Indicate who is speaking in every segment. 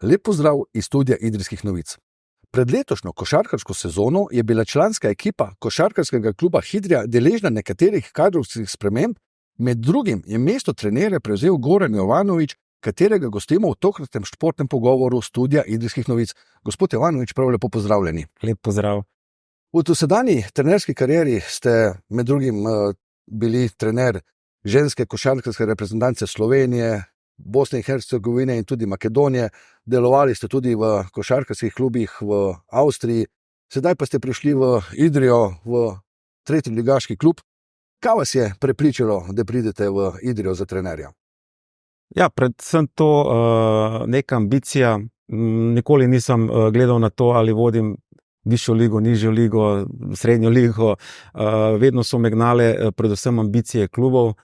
Speaker 1: Lep pozdrav iz studia Idrijskih novic. Pred letošnjo košarkarsko sezono je bila članska ekipa košarkarskega kluba Hidrija deležna nekaterih kadrovskih sprememb, med drugim je mesto trenerja prevzel Goran Jovanović, katerega gostimo v tokratnem športnem pogovoru studia Idrijskih novic. Gospod Jovanović, prav lepo pozdravljeni.
Speaker 2: Lep pozdrav.
Speaker 1: V dosedanji trenerski karieri ste med drugim bili trener ženske košarkarske reprezentance Slovenije, Bosne in Hercegovine in tudi Makedonije. Delovali ste tudi v košarkarskih klubih v Avstriji, sedaj pa ste prišli v Idrijo, v tretji ligaški klub. Kaj vas je prepričalo, da pridete v Idrijo za trenerja?
Speaker 2: Ja, predvsem to neka ambicija. Nikoli nisem gledal na to, ali vodim višjo ligo, nižjo ligo, srednjo ligo. Vedno so me gnale predvsem ambicije klubov.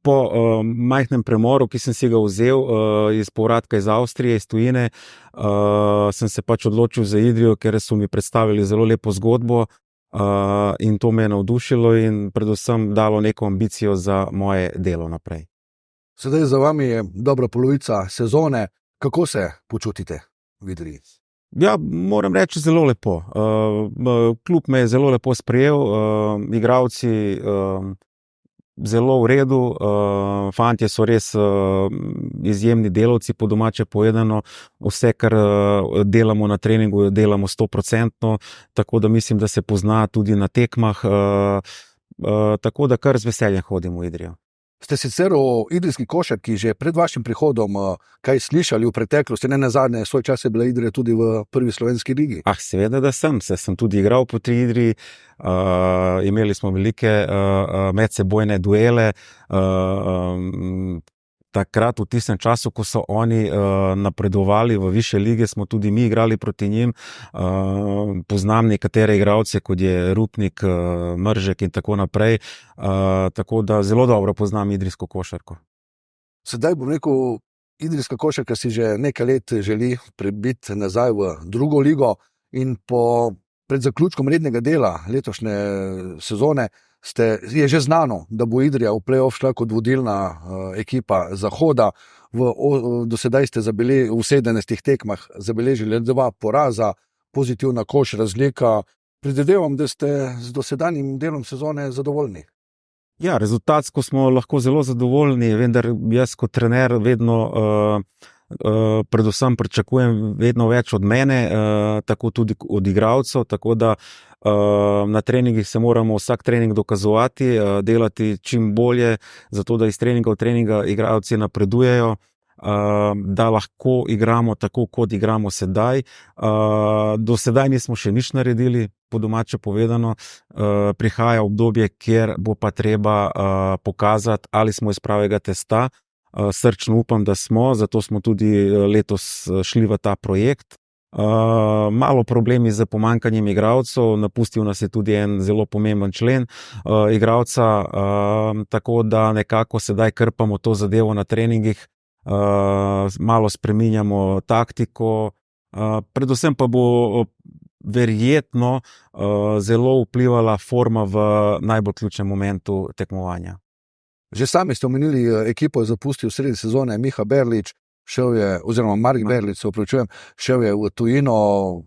Speaker 2: Po majhnem premoru, ki sem si ga vzel iz povratka iz Avstrije, iz tujine, sem se pač odločil za Idrijo, ker so mi predstavili zelo lepo zgodbo in to me je navdušilo in predvsem dalo neko ambicijo za moje delo naprej.
Speaker 1: Sedaj za vami je dobra polovica sezone. Kako se počutite v Idriji?
Speaker 2: Ja, moram reči zelo lepo. Klub me je zelo lepo sprejel, igralci zelo v redu, fantje so res izjemni delavci, po domače povedano. Vse, kar delamo na treningu, delamo 100%, tako da mislim, da se pozna tudi na tekmah, tako da kar z veseljem hodim v Idrijo.
Speaker 1: Ste sicer o idrijski košarki že pred vašim prihodom kaj slišali v preteklosti? Ne nazadnje, svoj čas je bila Idrija tudi v prvi slovenski ligi.
Speaker 2: Seveda, da sem. Sem tudi igral po tri Idriji, imeli smo velike medsebojne duele. Takrat, v tistem času, ko so oni napredovali v višje lige, smo tudi mi igrali proti njim. Poznam nekatere igralce, kot je Rupnik, Mržek in tako naprej. Tako da zelo dobro poznam idrijsko košarko.
Speaker 1: Sedaj bom rekel, idrijska košarka si že nekaj let želi prebiti nazaj v drugo ligo in pred zaključkom rednega dela letošnje sezone je že znano, da bo Idrija v play-off šla kot vodilna ekipa Zahoda. Do sedaj ste v 17 tekmah zabeležili 2 poraza, pozitivna koš razlika. Predvidevam, da ste z dosedanjim delom sezone zadovoljni.
Speaker 2: Ja, rezultatsko smo lahko zelo zadovoljni, vendar jaz kot trener vedno predvsem pričakujem vedno več od mene, tako tudi od igralcev, tako da na treningih se moramo vsak trening dokazovati, delati čim bolje, zato da iz treninga v treninga igralci napredujejo, da lahko igramo tako, kot igramo sedaj. Do sedaj nismo še nič naredili, po domače povedano. Prihaja obdobje, kjer bo pa treba pokazati, ali smo iz pravega testa. Srčno upam, da smo, zato smo tudi letos šli v ta projekt. Malo problemi z pomanjkanjem igralcev, napustil nas je tudi en zelo pomemben člen igralca, tako da nekako sedaj krpamo to zadevo na treningih, malo spreminjamo taktiko, predvsem pa bo verjetno zelo vplivala forma v najbolj ključnem momentu tekmovanja.
Speaker 1: Že sami ste omenili, ekipo je zapustil sredi sezone Miha Berlič, Mark Berlič, šel je v tujino,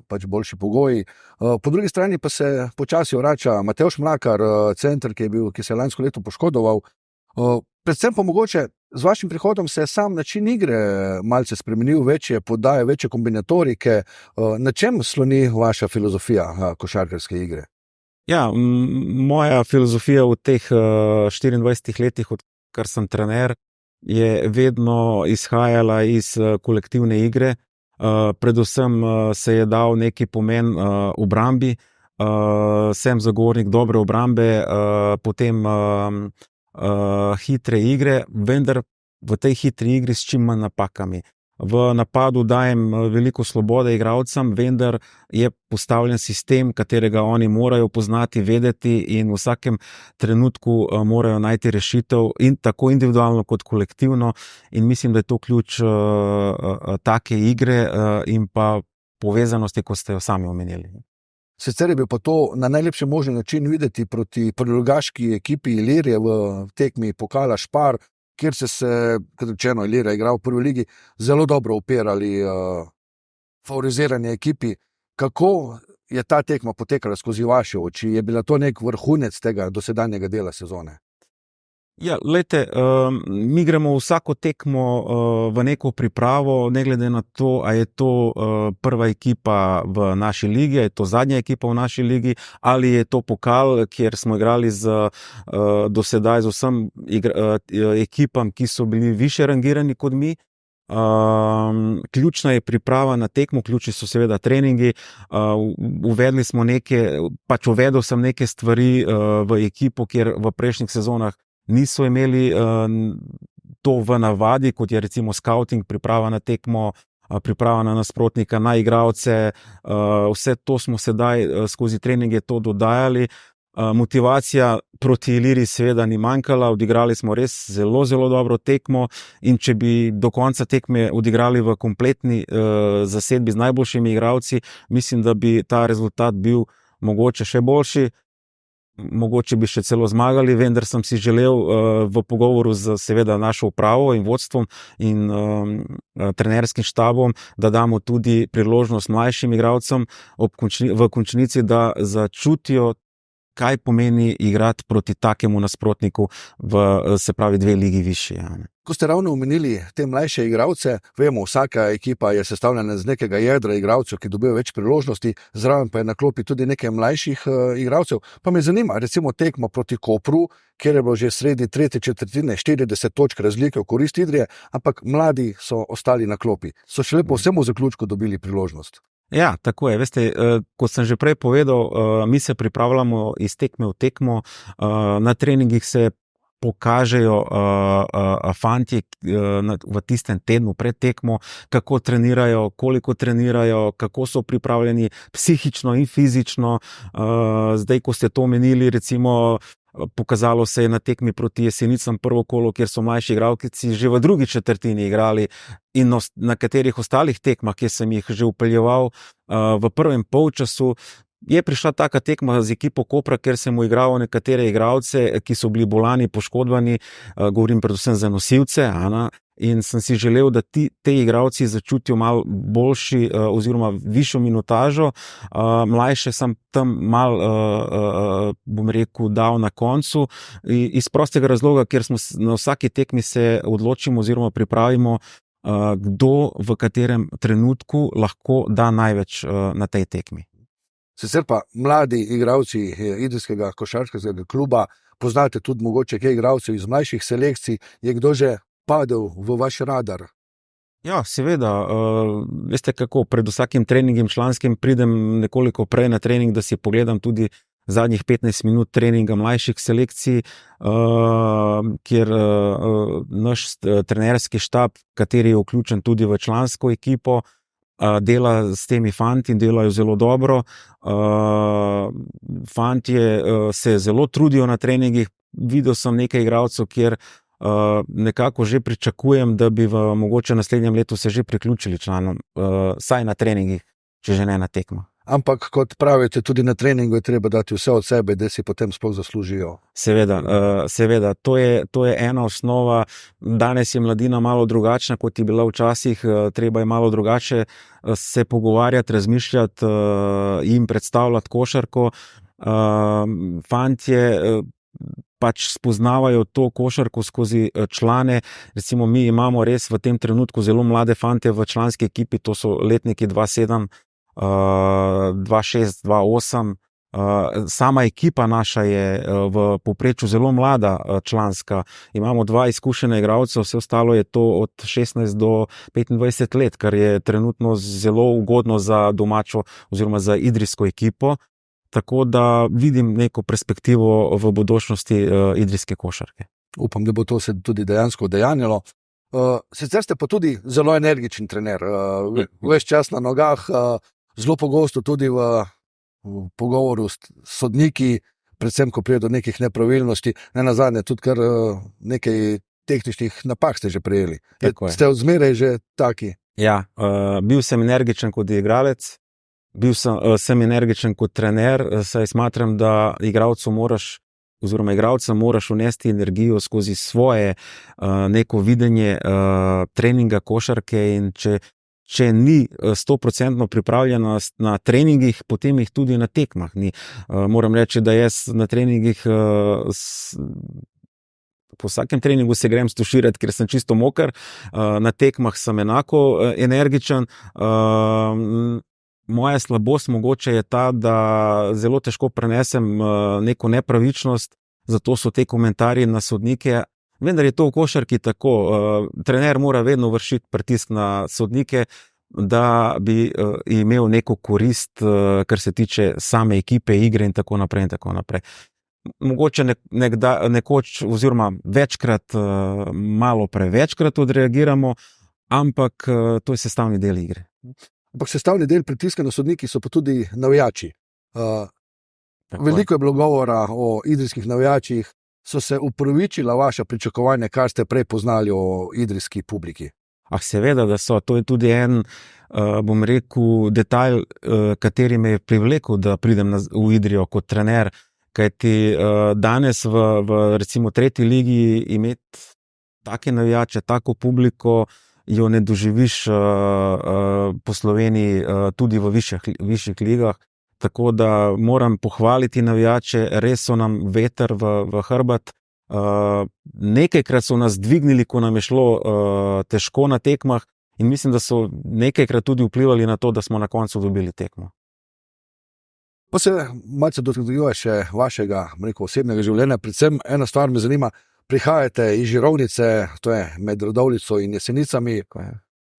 Speaker 1: pač boljši pogoji. Po drugi strani pa se počasi vrača Matevž Mlakar, center, ki se je lansko leto poškodoval. Predvsem pa mogoče z vašim prihodom se je sam način igre malce spremenil, večje podaje, večje kombinatorike. Na čem sloni vaša filozofija košarkarske igre?
Speaker 2: Ja, moja filozofija v teh 24 letih, odkar sem trener, je vedno izhajala iz kolektivne igre. Predvsem se je dal neki pomen obrambi. Sem zagovornik dobre obrambe, potem hitre igre, vendar v tej hitri igri s čim manj napakami. V napadu dajem veliko svobode igralcem, vendar je postavljen sistem, katerega oni morajo poznati, vedeti in v vsakem trenutku morajo najti rešitev in tako individualno kot kolektivno, in mislim, da je to ključ take igre in pa povezanosti, kot ste jo sami omenili.
Speaker 1: Sicer je bil pa to na najlepši možni način videti proti prvoligaški ekipi Ilirije v tekmi pokala Spar, kjer se, kot rečeno, Ilirija igra v prvi ligi, zelo dobro upirali favoriziranje ekipi. Kako je ta tekma potekala skozi vaše oči? Je bila to nek vrhunec tega dosedanjega dela sezone?
Speaker 2: Ja, lejte, mi gremo vsako tekmo v neko pripravo, ne glede na to, a je to prva ekipa v naši ligi, a je to zadnja ekipa v naši ligi, ali je to pokal, kjer smo igrali do sedaj z vsem ekipam, ki so bili više rangirani kot mi. Ključna je priprava na tekmo, ključni so seveda treningi. Uvedel sem neke stvari v ekipo, kjer v prejšnjih sezonah niso imeli to v navadi, kot je recimo scouting, priprava na tekmo, priprava na nasprotnika, na igralce. Vse to smo sedaj skozi treninge to dodajali. Motivacija proti Iliriji seveda ni manjkala, odigrali smo res zelo, zelo dobro tekmo in če bi do konca tekme odigrali v kompletni zasedbi z najboljšimi igralci, mislim, da bi ta rezultat bil mogoče še boljši. Mogoče bi še celo zmagali, vendar sem si želel v pogovoru z seveda našo upravo in vodstvom in trenerskim štabom, da damo tudi priložnost mlajšim igralcem v končnici, da začutijo, kaj pomeni igrati proti takemu nasprotniku se pravi 2 ligi višje.
Speaker 1: Ko ste ravno omenili te mlajše igralce, vemo, vsaka ekipa je sestavljena z nekega jedra igralcev, ki dobijo več priložnosti, zraven pa je na klopi tudi nekaj mlajših igralcev. Pa me zanima, recimo tekmo proti Kopru, kjer je bilo že sredi tretje četrtine 40 točk razlike v korist Idrije, ampak mladi so ostali na klopi. So šele po vsemu zaključku dobili priložnost.
Speaker 2: Ja, tako je. Veste, kot sem že prej povedal, mi se pripravljamo iz tekme v tekmo, na treningih se pokažejo fantje v tistem tednu pred tekmo, kako trenirajo, koliko trenirajo, kako so pripravljeni psihično in fizično. Zdaj, ko ste to omenili, recimo, pokazalo se je na tekmi proti Jesenicam prvo kolo, kjer so mlajši igralci že v drugi četrtini igrali in na katerih ostalih tekmah, kjer sem jih že upeljeval v prvem polčasu, je prišla taka tekma z ekipo Kopra, kjer sem igral nekatere igralce, ki so bili bolani, poškodvani, govorim predvsem za nosilce, in sem si želel, da te igralci začutijo malo boljši oziroma višjo minutažo. Mlajše sem tam malo, bom rekel, dal na koncu iz prostega razloga, ker smo na vsaki tekmi se odločimo oziroma pripravimo, kdo v katerem trenutku lahko da največ na tej tekmi.
Speaker 1: Sicer pa mladi igralci idrijskega košarkarskega kluba, poznate tudi mogoče kaj igralcev iz mlajših selekcij, je kdo že padel v vaš radar?
Speaker 2: Ja, seveda. Veste kako, pred vsakim treningom članskim pridem nekoliko prej na trening, da si pogledam tudi zadnjih 15 minut treninga mlajših selekcij, kjer naš trenerski štab, kateri je vključen tudi v člansko ekipo, dela s temi fanti in delajo zelo dobro. Fantje se zelo trudijo na treningih. Videl sem nekaj igralcev, kjer nekako že pričakujem, da bi v mogoče naslednjem letu se že priključili članom, saj na treningih, če že ne na tekmo.
Speaker 1: Ampak, kot pravite, tudi na treningu je treba dati vse od sebe, da si potem sploh zaslužijo.
Speaker 2: Seveda, to je ena osnova. Danes je mladina malo drugačna, kot je bila včasih, treba je malo drugače se pogovarjati, razmišljati, jim predstavljati košarko. Fantje pač spoznavajo to košarko skozi člane. Recimo, mi imamo res v tem trenutku zelo mlade fante v članski ekipi, to so letniki 2-7, 2-6, 2-8. Sama ekipa naša je v povprečju zelo mlada članska. Imamo 2 izkušene igralce, vse ostalo je to od 16 do 25 let, kar je trenutno zelo ugodno za domačo oziroma za idrijsko ekipo. Tako da vidim neko perspektivo v bodočnosti idrijske košarke.
Speaker 1: Upam, da bo to se tudi dejansko udejanjilo. Sicer ste pa tudi zelo energičen trener, ves čas na nogah, zelo pogosto tudi v pogovoru s sodniki, predvsem ko pride do nekih nepravilnosti, nenazadnje tudi kar nekaj tehničnih napak ste že prejeli. Ste odzmeraj že taki?
Speaker 2: Ja, bil sem energičen kot igralec, sem energičen kot trener, saj smatram, da igralcu moraš oziroma igralca moraš vnesti energijo skozi svoje neko videnje treninga košarke in če ni 100% pripravljena na treningih, potem jih tudi na tekmah ni. Moram reči, da jaz na treningih po vsakem treningu se grem stuširati, ker sem čisto moker, na tekmah sem enako energičen. Moja slabost mogoče je ta, da zelo težko prenesem neko nepravičnost, zato so te komentarji na sodnike. Vendar je to v košarki tako. Trener mora vedno vršiti pritisk na sodnike, da bi imel neko korist, kar se tiče same ekipe, igre in tako naprej in tako naprej. Mogoče nekoč oziroma večkrat, malo prevečkrat odreagiramo, ampak to je sestavni del igre.
Speaker 1: Ampak sestavni del pritiska na sodniki so pa tudi navijači. Veliko je bilo govora o idrijskih navijačih. So se upravičila vaša pričakovanja, kar ste prej poznali o idrijski publiki?
Speaker 2: Seveda, da so. To je tudi en, bom rekel, detajl, kateri me je privlekel, da pridem v Idrijo kot trener. Kajti danes v recimo 3. ligi imeti take navijače, tako publiko, jo ne doživiš po Sloveniji tudi v višjih ligah. Tako da moram pohvaliti navijače, res so nam veter v hrbet. Nekajkrat so nas dvignili, ko nam je šlo težko na tekmah, in mislim, da so nekajkrat tudi vplivali na to, da smo na koncu dobili tekmo.
Speaker 1: Pa se malce dotaknemo še vašega osebnega življenja. Predvsem ena stvar me zanima, prihajate iz Žirovnice, to je med Radovljico in Jesenicami,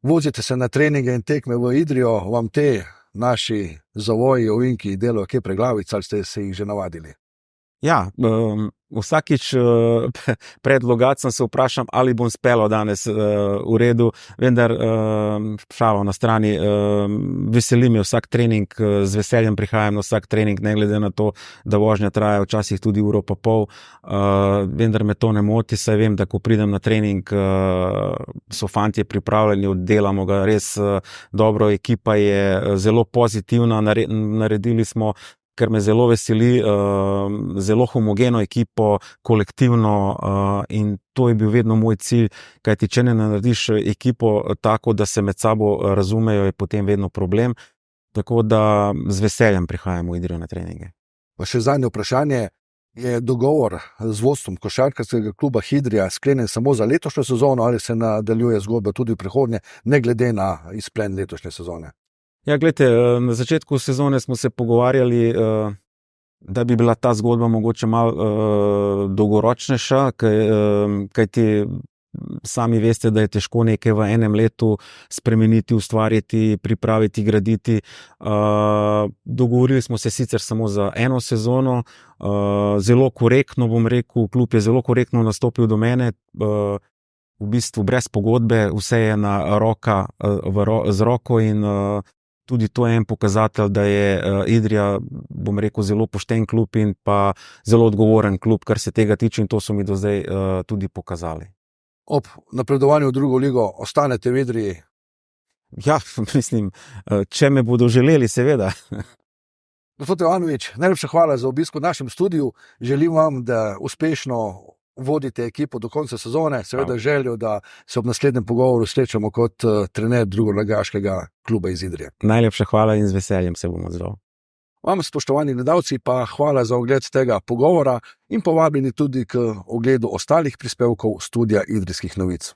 Speaker 1: vozite se na treninge in tekme v Idrijo, vam te naši zavoji, ovinki delajo kaj preglavic, ali ste se jih že navadili?
Speaker 2: Ja, vsakič pred Logatcem se vprašam, ali bom speljal danes v redu, vendar šalo na strani, veseli me vsak trening, z veseljem prihajam na vsak trening, ne glede na to, da vožnja traja včasih tudi uro pa pol, vendar me to ne moti, saj vem, da ko pridem na trening, so fantje pripravljeni, oddelamo ga res dobro, ekipa je zelo pozitivna, naredili smo, ker me zelo veseli, zelo homogeno ekipo, kolektivno, in to je bil vedno moj cilj, kajti če ne narediš ekipo tako, da se med sabo razumejo, je potem vedno problem. Tako da z veseljem prihajam v Idrijo na treninge.
Speaker 1: Pa še zadnje vprašanje, je dogovor z vodstvom košarkarskega kluba Idrija sklenjen samo za letošnjo sezono ali se nadaljuje zgodba tudi v prihodnje, ne glede na izplen letošnje sezone?
Speaker 2: Ja, gledajte, na začetku sezone smo se pogovarjali, da bi bila ta zgodba mogoče malo dolgoročnejša, kajti sami veste, da je težko nekaj v enem letu spremeniti, ustvariti, pripraviti, graditi. Dogovorili smo se sicer samo za eno sezono, zelo korektno, bom rekel, klub je zelo korektno nastopil do mene, v bistvu brez pogodbe, vse je z roko in tudi to je en pokazatelj, da je Idrija, bom rekel, zelo pošten klub in pa zelo odgovoren klub, kar se tega tiče, in to so mi do zdaj tudi pokazali.
Speaker 1: Ob napredovanju v drugo ligo ostanete v Idriji?
Speaker 2: Ja, mislim, če me bodo želeli, seveda.
Speaker 1: Gospod Jovanović, najlepša hvala za obisk v našem studiu. Želim vam, da uspešno vodite ekipo do konca sezone, seveda željo, da se ob naslednjem pogovoru srečamo kot trener drugoligaškega kluba iz Idrije.
Speaker 2: Najlepša hvala in z veseljem se bom odzval.
Speaker 1: Vam, spoštovani gledalci, pa hvala za ogled tega pogovora in povabljeni tudi k ogledu ostalih prispevkov Studia Idrijskih novic.